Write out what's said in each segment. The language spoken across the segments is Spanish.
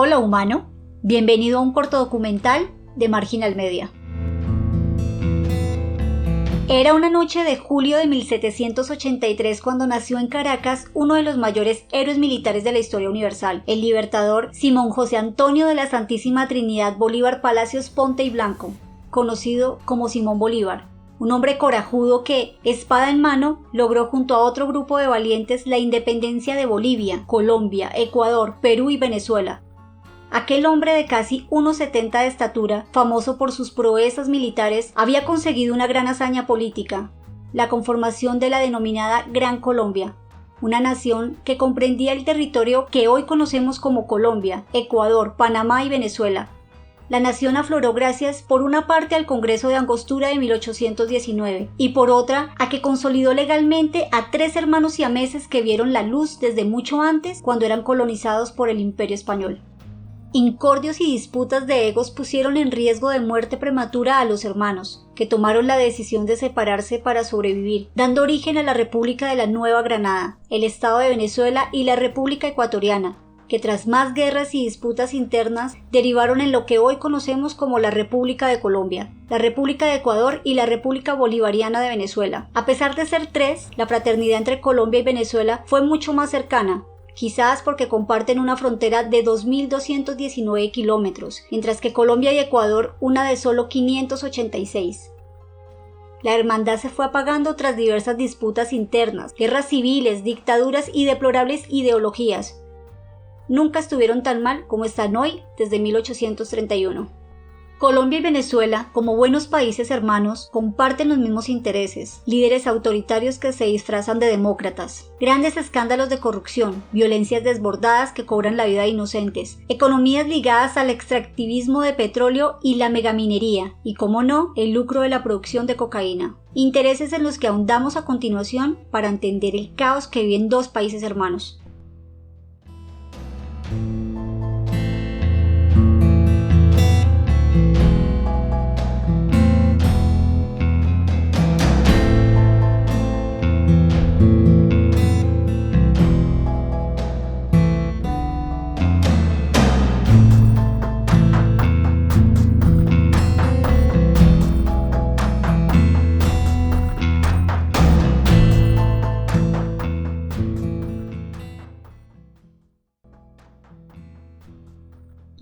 Hola humano, bienvenido a un corto documental de Marginal Media. Era una noche de julio de 1783 cuando nació en Caracas uno de los mayores héroes militares de la historia universal, el libertador Simón José Antonio de la Santísima Trinidad Bolívar Palacios Ponte y Blanco, conocido como Simón Bolívar. Un hombre corajudo que, espada en mano, logró junto a otro grupo de valientes la independencia de Bolivia, Colombia, Ecuador, Perú y Venezuela. Aquel hombre de casi 1,70 de estatura, famoso por sus proezas militares, había conseguido una gran hazaña política, la conformación de la denominada Gran Colombia, una nación que comprendía el territorio que hoy conocemos como Colombia, Ecuador, Panamá y Venezuela. La nación afloró gracias por una parte al Congreso de Angostura de 1819 y por otra a que consolidó legalmente a 3 hermanos siameses que vieron la luz desde mucho antes cuando eran colonizados por el Imperio Español. Incordios y disputas de egos pusieron en riesgo de muerte prematura a los hermanos, que tomaron la decisión de separarse para sobrevivir, dando origen a la República de la Nueva Granada, el Estado de Venezuela y la República Ecuatoriana, que tras más guerras y disputas internas derivaron en lo que hoy conocemos como la República de Colombia, la República de Ecuador y la República Bolivariana de Venezuela. A pesar de ser 3, la fraternidad entre Colombia y Venezuela fue mucho más cercana, quizás porque comparten una frontera de 2.219 kilómetros, mientras que Colombia y Ecuador una de solo 586. La hermandad se fue apagando tras diversas disputas internas, guerras civiles, dictaduras y deplorables ideologías. Nunca estuvieron tan mal como están hoy desde 1831. Colombia y Venezuela, como buenos países hermanos, comparten los mismos intereses, líderes autoritarios que se disfrazan de demócratas, grandes escándalos de corrupción, violencias desbordadas que cobran la vida de inocentes, economías ligadas al extractivismo de petróleo y la megaminería, y como no, el lucro de la producción de cocaína. Intereses en los que ahondamos a continuación para entender el caos que viven dos países hermanos.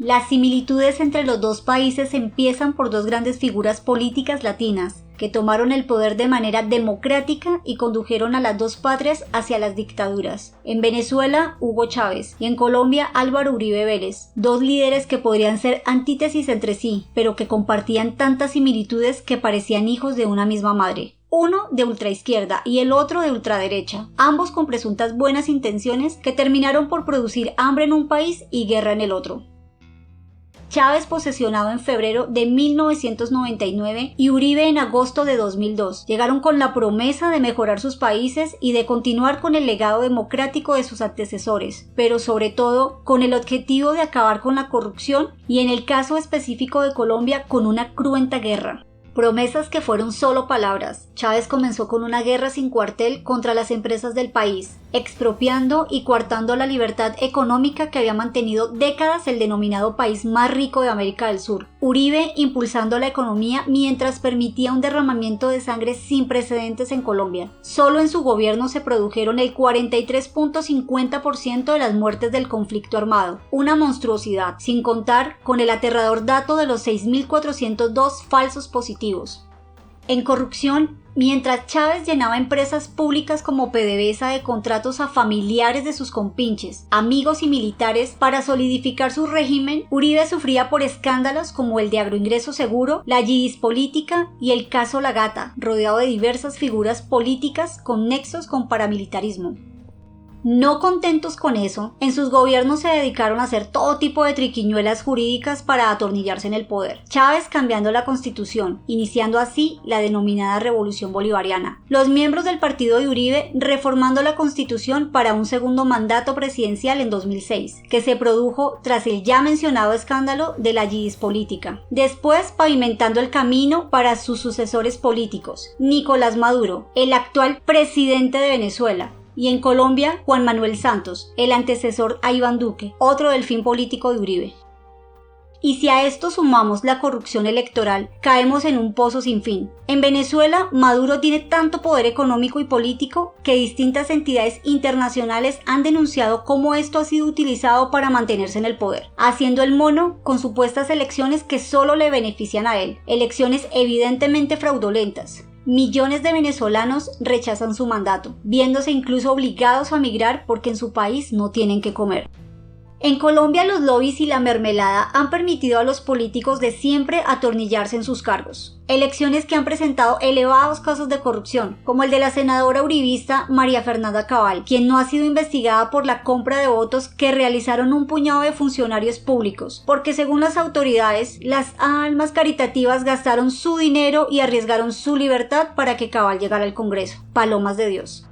Las similitudes entre los dos países empiezan por dos grandes figuras políticas latinas, que tomaron el poder de manera democrática y condujeron a las dos patrias hacia las dictaduras. En Venezuela, Hugo Chávez, y en Colombia, Álvaro Uribe Vélez, dos líderes que podrían ser antítesis entre sí, pero que compartían tantas similitudes que parecían hijos de una misma madre. Uno de ultraizquierda y el otro de ultraderecha, ambos con presuntas buenas intenciones que terminaron por producir hambre en un país y guerra en el otro. Chávez posesionado en febrero de 1999 y Uribe en agosto de 2002. Llegaron con la promesa de mejorar sus países y de continuar con el legado democrático de sus antecesores, pero sobre todo con el objetivo de acabar con la corrupción y en el caso específico de Colombia con una cruenta guerra. Promesas que fueron solo palabras. Chávez comenzó con una guerra sin cuartel contra las empresas del país, expropiando y coartando la libertad económica que había mantenido décadas el denominado país más rico de América del Sur. Uribe impulsando la economía mientras permitía un derramamiento de sangre sin precedentes en Colombia. Solo en su gobierno se produjeron el 43.50% de las muertes del conflicto armado, una monstruosidad, sin contar con el aterrador dato de los 6.402 falsos positivos. En corrupción, mientras Chávez llenaba empresas públicas como PDVSA de contratos a familiares de sus compinches, amigos y militares para solidificar su régimen, Uribe sufría por escándalos como el de Agroingreso Seguro, la Yidispolítica y el caso La Gata, rodeado de diversas figuras políticas con nexos con paramilitarismo. No contentos con eso, en sus gobiernos se dedicaron a hacer todo tipo de triquiñuelas jurídicas para atornillarse en el poder. Chávez cambiando la constitución, iniciando así la denominada Revolución Bolivariana. Los miembros del partido de Uribe reformando la constitución para un segundo mandato presidencial en 2006, que se produjo tras el ya mencionado escándalo de la Yidispolítica. Después pavimentando el camino para sus sucesores políticos, Nicolás Maduro, el actual presidente de Venezuela, Y en Colombia, Juan Manuel Santos, el antecesor a Iván Duque, otro delfín político de Uribe. Y si a esto sumamos la corrupción electoral, caemos en un pozo sin fin. En Venezuela, Maduro tiene tanto poder económico y político que distintas entidades internacionales han denunciado cómo esto ha sido utilizado para mantenerse en el poder, haciendo el mono con supuestas elecciones que solo le benefician a él, elecciones evidentemente fraudulentas. Millones de venezolanos rechazan su mandato, viéndose incluso obligados a migrar porque en su país no tienen que comer. En Colombia los lobbies y la mermelada han permitido a los políticos de siempre atornillarse en sus cargos. Elecciones que han presentado elevados casos de corrupción, como el de la senadora uribista María Fernanda Cabal, quien no ha sido investigada por la compra de votos que realizaron un puñado de funcionarios públicos, porque según las autoridades, las almas caritativas gastaron su dinero y arriesgaron su libertad para que Cabal llegara al Congreso. Palomas de Dios.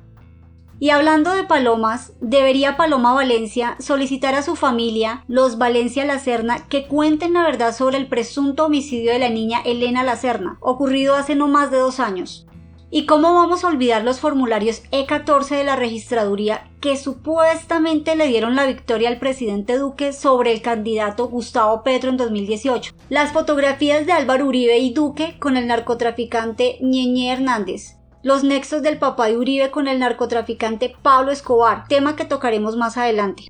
Y hablando de palomas, debería Paloma Valencia solicitar a su familia, los Valencia Lacerna, que cuenten la verdad sobre el presunto homicidio de la niña Elena Lacerna, ocurrido hace no más de 2 años. ¿Y cómo vamos a olvidar los formularios E14 de la registraduría que supuestamente le dieron la victoria al presidente Duque sobre el candidato Gustavo Petro en 2018? Las fotografías de Álvaro Uribe y Duque con el narcotraficante Ñeñe Hernández. Los nexos del papá de Uribe con el narcotraficante Pablo Escobar, tema que tocaremos más adelante.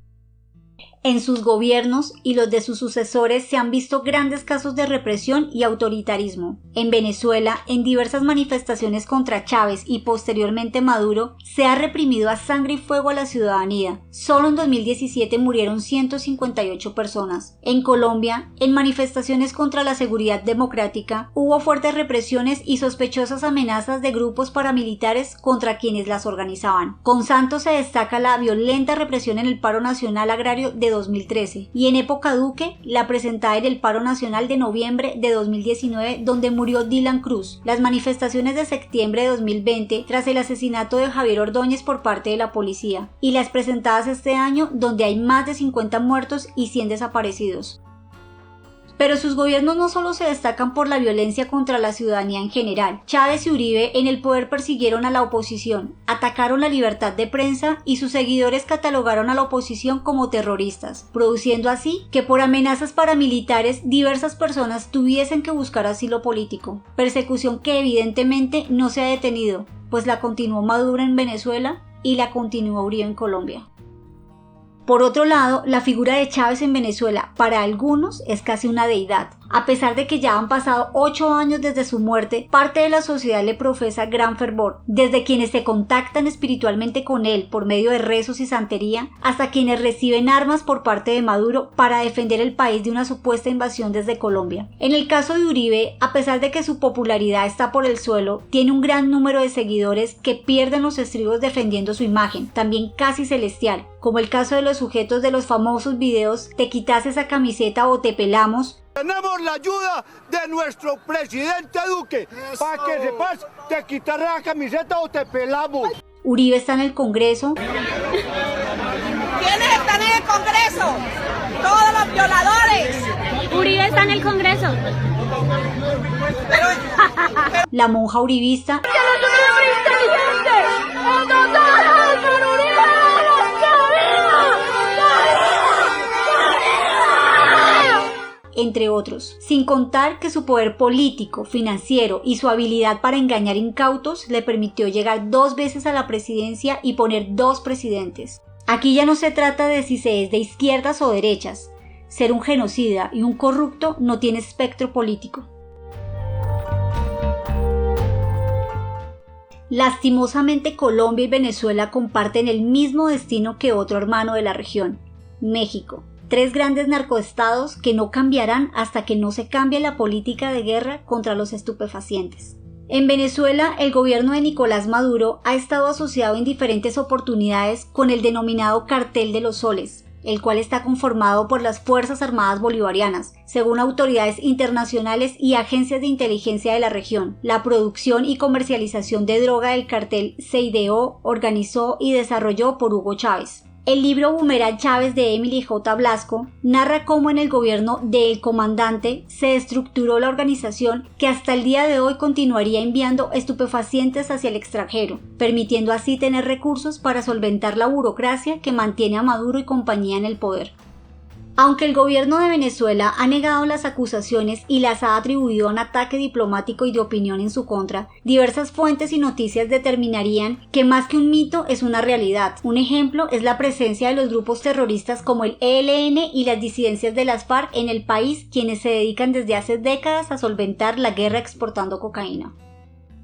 En sus gobiernos y los de sus sucesores se han visto grandes casos de represión y autoritarismo. En Venezuela, en diversas manifestaciones contra Chávez y posteriormente Maduro, se ha reprimido a sangre y fuego a la ciudadanía. Solo en 2017 murieron 158 personas. En Colombia, en manifestaciones contra la seguridad democrática, hubo fuertes represiones y sospechosas amenazas de grupos paramilitares contra quienes las organizaban. Con Santos se destaca la violenta represión en el paro nacional agrario de 2013 y en época Duque la presentada en el paro nacional de noviembre de 2019 donde murió Dylan Cruz, las manifestaciones de septiembre de 2020 tras el asesinato de Javier Ordóñez por parte de la policía y las presentadas este año donde hay más de 50 muertos y 100 desaparecidos. Pero sus gobiernos no solo se destacan por la violencia contra la ciudadanía en general. Chávez y Uribe en el poder persiguieron a la oposición, atacaron la libertad de prensa y sus seguidores catalogaron a la oposición como terroristas, produciendo así que por amenazas paramilitares diversas personas tuviesen que buscar asilo político, persecución que evidentemente no se ha detenido, pues la continuó Maduro en Venezuela y la continuó Uribe en Colombia. Por otro lado, la figura de Chávez en Venezuela para algunos es casi una deidad. A pesar de que ya han pasado 8 años desde su muerte, parte de la sociedad le profesa gran fervor, desde quienes se contactan espiritualmente con él por medio de rezos y santería, hasta quienes reciben armas por parte de Maduro para defender el país de una supuesta invasión desde Colombia. En el caso de Uribe, a pesar de que su popularidad está por el suelo, tiene un gran número de seguidores que pierden los estribos defendiendo su imagen, también casi celestial, como el caso de los sujetos de los famosos videos "Te quitas esa camiseta o te pelamos". Tenemos la ayuda de nuestro presidente Duque. Para que sepas, te quitas la camiseta o te pelamos. Uribe está en el Congreso. ¿Quiénes están en el Congreso? Todos los violadores. Uribe está en el Congreso. La monja uribista. Entre otros, sin contar que su poder político, financiero y su habilidad para engañar incautos le permitió llegar 2 veces a la presidencia y poner 2 presidentes. Aquí ya no se trata de si se es de izquierdas o derechas. Ser un genocida y un corrupto no tiene espectro político. Lastimosamente, Colombia y Venezuela comparten el mismo destino que otro hermano de la región, México. 3 grandes narcoestados que no cambiarán hasta que no se cambie la política de guerra contra los estupefacientes. En Venezuela, el gobierno de Nicolás Maduro ha estado asociado en diferentes oportunidades con el denominado Cartel de los Soles, el cual está conformado por las Fuerzas Armadas Bolivarianas. Según autoridades internacionales y agencias de inteligencia de la región, la producción y comercialización de droga del cartel se ideó, organizó y desarrolló por Hugo Chávez. El libro Boomerang Chávez de Emily J. Blasco narra cómo en el gobierno del comandante se estructuró la organización que hasta el día de hoy continuaría enviando estupefacientes hacia el extranjero, permitiendo así tener recursos para solventar la burocracia que mantiene a Maduro y compañía en el poder. Aunque el gobierno de Venezuela ha negado las acusaciones y las ha atribuido a un ataque diplomático y de opinión en su contra, diversas fuentes y noticias determinarían que más que un mito es una realidad. Un ejemplo es la presencia de los grupos terroristas como el ELN y las disidencias de las FARC en el país, quienes se dedican desde hace décadas a solventar la guerra exportando cocaína.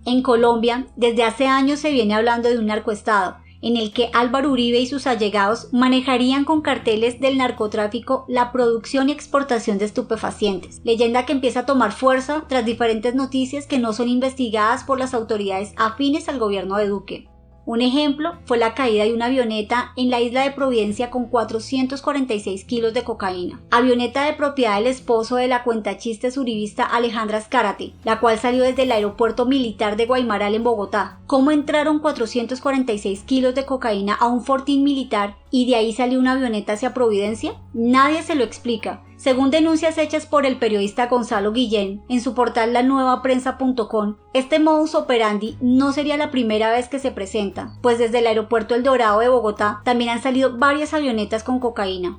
En Colombia, desde hace años se viene hablando de un narcoestado, en el que Álvaro Uribe y sus allegados manejarían con carteles del narcotráfico la producción y exportación de estupefacientes, leyenda que empieza a tomar fuerza tras diferentes noticias que no son investigadas por las autoridades afines al gobierno de Duque. Un ejemplo fue la caída de una avioneta en la isla de Providencia con 446 kilos de cocaína, avioneta de propiedad del esposo de la cuentachistes uribista Alejandra Azcárate, la cual salió desde el aeropuerto militar de Guaymaral en Bogotá. ¿Cómo entraron 446 kilos de cocaína a un fortín militar y de ahí salió una avioneta hacia Providencia? Nadie se lo explica. Según denuncias hechas por el periodista Gonzalo Guillén en su portal lanuevaprensa.com, este modus operandi no sería la primera vez que se presenta, pues desde el aeropuerto El Dorado de Bogotá también han salido varias avionetas con cocaína.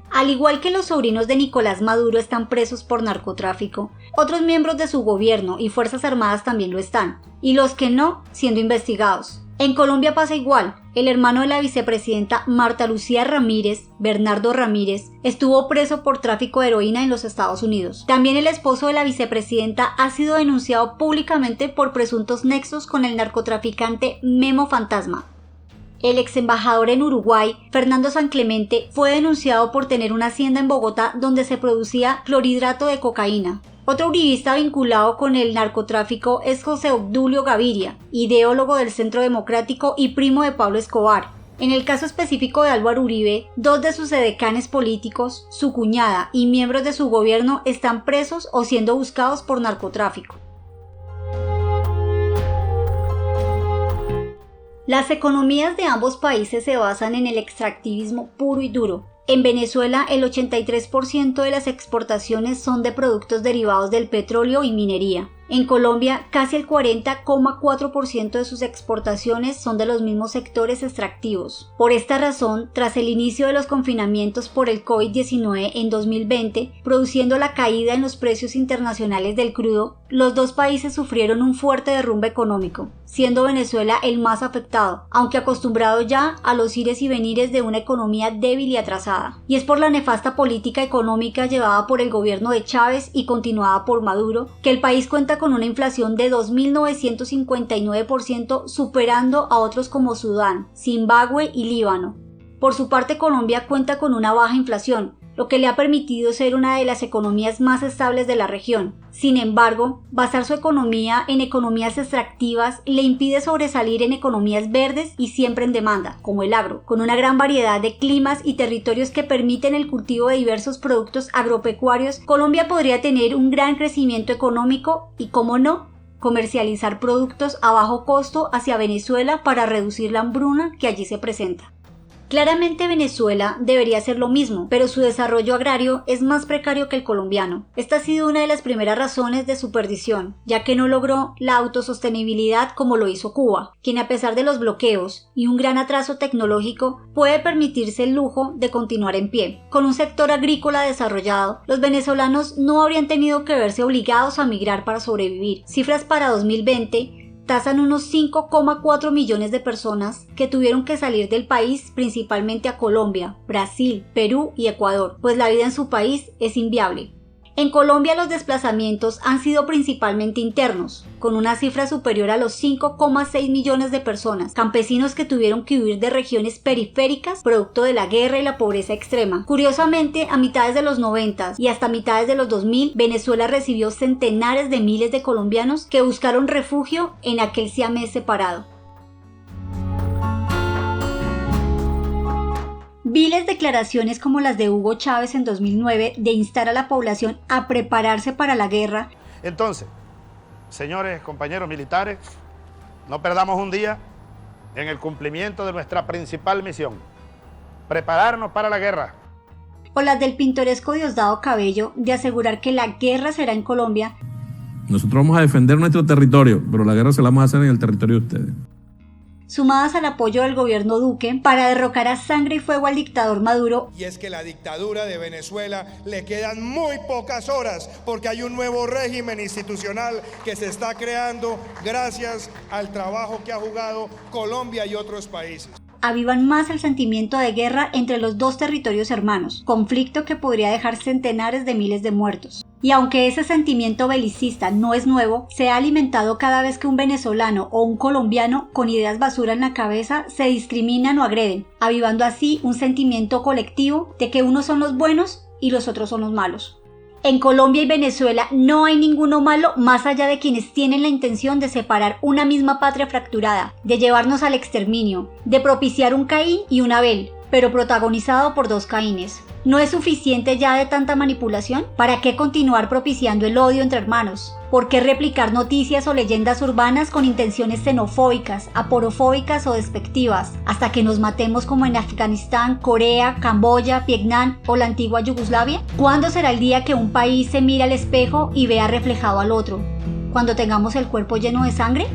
Al igual que los sobrinos de Nicolás Maduro están presos por narcotráfico, otros miembros de su gobierno y fuerzas armadas también lo están, y los que no, siendo investigados. En Colombia pasa igual. El hermano de la vicepresidenta Marta Lucía Ramírez, Bernardo Ramírez, estuvo preso por tráfico de heroína en los Estados Unidos. También el esposo de la vicepresidenta ha sido denunciado públicamente por presuntos nexos con el narcotraficante Memo Fantasma. El ex embajador en Uruguay, Fernando San Clemente, fue denunciado por tener una hacienda en Bogotá donde se producía clorhidrato de cocaína. Otro uribista vinculado con el narcotráfico es José Obdulio Gaviria, ideólogo del Centro Democrático y primo de Pablo Escobar. En el caso específico de Álvaro Uribe, dos de sus edecanes políticos, su cuñada y miembros de su gobierno están presos o siendo buscados por narcotráfico. Las economías de ambos países se basan en el extractivismo puro y duro. En Venezuela, el 83% de las exportaciones son de productos derivados del petróleo y minería. En Colombia, casi el 40,4% de sus exportaciones son de los mismos sectores extractivos. Por esta razón, tras el inicio de los confinamientos por el COVID-19 en 2020, produciendo la caída en los precios internacionales del crudo, los dos países sufrieron un fuerte derrumbe económico, siendo Venezuela el más afectado, aunque acostumbrado ya a los ires y venires de una economía débil y atrasada. Y es por la nefasta política económica llevada por el gobierno de Chávez y continuada por Maduro, que el país cuenta con una inflación de 2.959%, superando a otros como Sudán, Zimbabue y Líbano. Por su parte, Colombia cuenta con una baja inflación, lo que le ha permitido ser una de las economías más estables de la región. Sin embargo, basar su economía en economías extractivas le impide sobresalir en economías verdes y siempre en demanda, como el agro, con una gran variedad de climas y territorios que permiten el cultivo de diversos productos agropecuarios. Colombia podría tener un gran crecimiento económico y, cómo no, comercializar productos a bajo costo hacia Venezuela para reducir la hambruna que allí se presenta. Claramente Venezuela debería hacer lo mismo, pero su desarrollo agrario es más precario que el colombiano. Esta ha sido una de las primeras razones de su perdición, ya que no logró la autosostenibilidad como lo hizo Cuba, quien a pesar de los bloqueos y un gran atraso tecnológico puede permitirse el lujo de continuar en pie. Con un sector agrícola desarrollado, los venezolanos no habrían tenido que verse obligados a migrar para sobrevivir. Cifras para 2020 tasan unos 5,4 millones de personas que tuvieron que salir del país, principalmente a Colombia, Brasil, Perú y Ecuador, pues la vida en su país es inviable. En Colombia los desplazamientos han sido principalmente internos, con una cifra superior a los 5,6 millones de personas, campesinos que tuvieron que huir de regiones periféricas producto de la guerra y la pobreza extrema. Curiosamente, a mitades de los 90 y hasta mitades de los 2000, Venezuela recibió centenares de miles de colombianos que buscaron refugio en aquel siamés separado. Viles declaraciones como las de Hugo Chávez en 2009 de instar a la población a prepararse para la guerra. Entonces, señores compañeros militares, no perdamos un día en el cumplimiento de nuestra principal misión, prepararnos para la guerra. O las del pintoresco Diosdado Cabello de asegurar que la guerra será en Colombia. Nosotros vamos a defender nuestro territorio, pero la guerra se la vamos a hacer en el territorio de ustedes. Sumadas al apoyo del gobierno Duque para derrocar a sangre y fuego al dictador Maduro. Y es que la dictadura de Venezuela le quedan muy pocas horas porque hay un nuevo régimen institucional que se está creando gracias al trabajo que ha jugado Colombia y otros países. Avivan más el sentimiento de guerra entre los dos territorios hermanos, conflicto que podría dejar centenares de miles de muertos. Y aunque ese sentimiento belicista no es nuevo, se ha alimentado cada vez que un venezolano o un colombiano con ideas basura en la cabeza se discriminan o agreden, avivando así un sentimiento colectivo de que unos son los buenos y los otros son los malos. En Colombia y Venezuela no hay ninguno malo más allá de quienes tienen la intención de separar una misma patria fracturada, de llevarnos al exterminio, de propiciar un Caín y un Abel, pero protagonizado por dos Caínes. ¿No es suficiente ya de tanta manipulación? ¿Para qué continuar propiciando el odio entre hermanos? ¿Por qué replicar noticias o leyendas urbanas con intenciones xenofóbicas, aporofóbicas o despectivas, hasta que nos matemos como en Afganistán, Corea, Camboya, Vietnam o la antigua Yugoslavia? ¿Cuándo será el día que un país se mire al espejo y vea reflejado al otro? ¿Cuando tengamos el cuerpo lleno de sangre?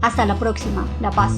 Hasta la próxima, La Paz.